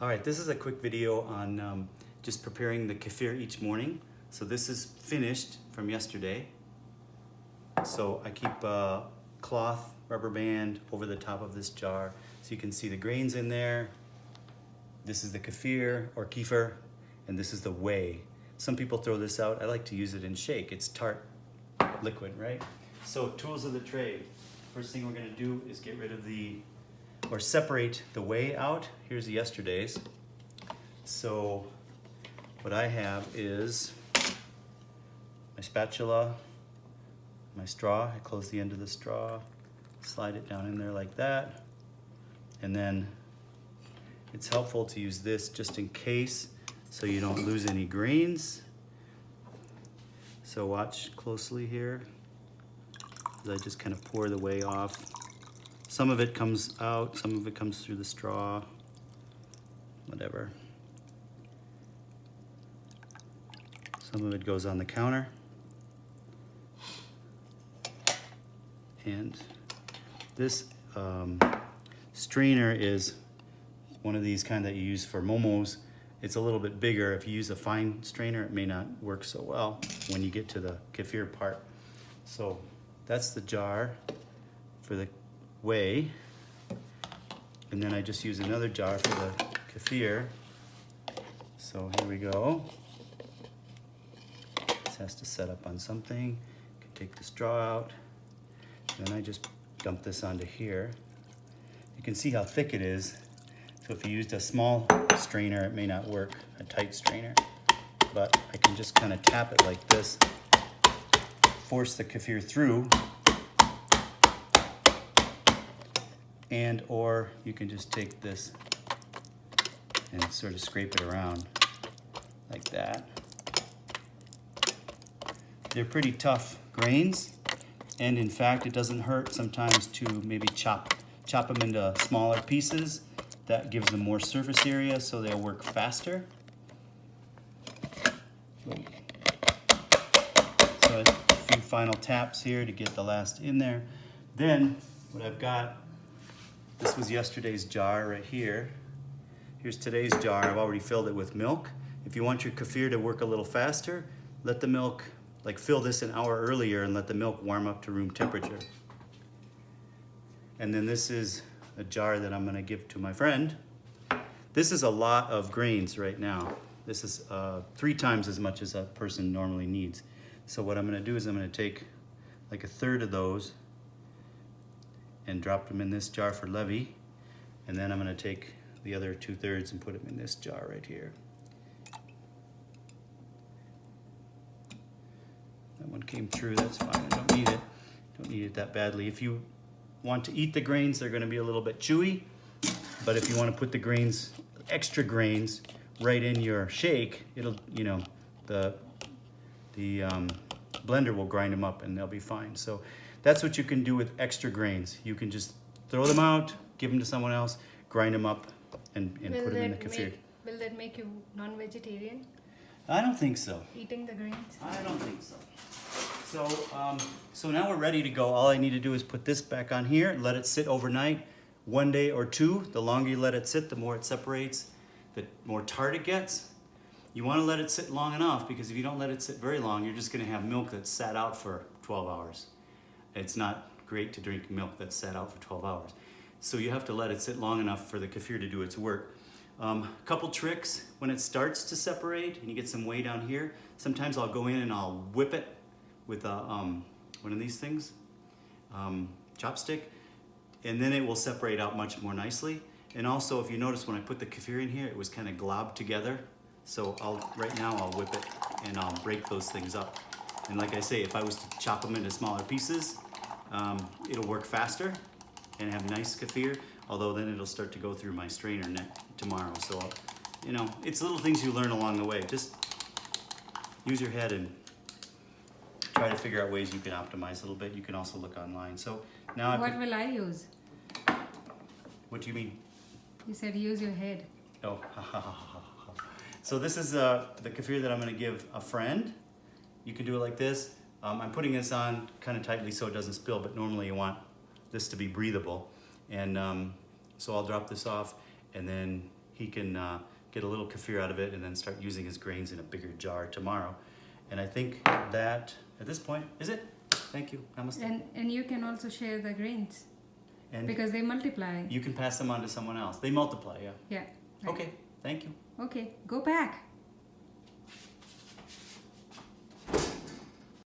All right, this is a quick video on just preparing the kefir each morning. So this is finished from yesterday. So I keep a cloth rubber band over the top of this jar so you can see the grains in there. This is the kefir or kefir, and this is the whey. Some people throw this out. I like to use it in shake. It's tart liquid, right? So tools of the trade. First thing we're gonna do is get rid of or separate the whey out. Here's the yesterday's. So what I have is my spatula, my straw. I close the end of the straw, slide it down in there like that. And then it's helpful to use this just in case so you don't lose any grains. So watch closely here as I just kind of pour the whey off. Some of it comes out, some of it comes through the straw, whatever. Some of it goes on the counter. And this strainer is one of these kind that you use for momos. It's a little bit bigger. If you use a fine strainer, it may not work so well when you get to the kefir part. So that's the jar for the whey. And then I just use another jar for the kefir. So here we go. This has to set up on something. You can take the straw out. Then I just dump this onto here. You can see how thick it is. So if you used a small strainer, it may not work, a tight strainer. But I can just kind of tap it like this, force the kefir through, or you can just take this and sort of scrape it around like that. They're pretty tough grains, and in fact, it doesn't hurt sometimes to maybe chop them into smaller pieces. That gives them more surface area, so they'll work faster. So a few final taps here to get the last in there. Then what I've got, this was yesterday's jar right here. Here's today's jar. I've already filled it with milk. If you want your kefir to work a little faster, let the milk, fill this an hour earlier and let the milk warm up to room temperature. And then this is a jar that I'm gonna give to my friend. This is a lot of grains right now. This is 3 times as much as a person normally needs. So what I'm gonna do is I'm gonna take like a third of those and drop them in this jar for Levy. And then I'm gonna take the other 2/3 and put them in this jar right here. That one came through, that's fine, I don't need it. Don't need it that badly. If you want to eat the grains, they're gonna be a little bit chewy. But if you wanna put the grains, extra grains, right in your shake, it'll, the blender will grind them up and they'll be fine. So that's what you can do with extra grains. You can just throw them out, give them to someone else, grind them up, and put them in the kefir. Will that make you non-vegetarian? I don't think so. Eating the grains? I don't think so. So now we're ready to go. All I need to do is put this back on here, let it sit overnight, 1 day or 2. The longer you let it sit, the more it separates, the more tart it gets. You want to let it sit long enough, because if you don't let it sit very long, you're just going to have milk that's sat out for 12 hours. It's not great to drink milk that's sat out for 12 hours. So you have to let it sit long enough for the kefir to do its work. Couple tricks: when it starts to separate and you get some whey down here, sometimes I'll go in and I'll whip it with one of these things, chopstick, and then it will separate out much more nicely. And also, if you notice, when I put the kefir in here, it was kind of globbed together. So right now I'll whip it and I'll break those things up. And like I say, if I was to chop them into smaller pieces, it'll work faster and have nice kefir, although then it'll start to go through my strainer tomorrow. So, it's little things you learn along the way. Just use your head and try to figure out ways you can optimize a little bit. You can also look online. So now What will I use? What do you mean? You said use your head. Oh, So this is the kefir that I'm gonna give a friend. You can do it like this. I'm putting this on kind of tightly so it doesn't spill, but normally you want this to be breathable. And so I'll drop this off, and then he can get a little kefir out of it and then start using his grains in a bigger jar tomorrow. And I think that at this point is it. Thank you. Namaste. And you can also share the grains And because they multiply. you can pass them on to someone else. They multiply, yeah. Yeah. Right. Okay, thank you. Okay, go back.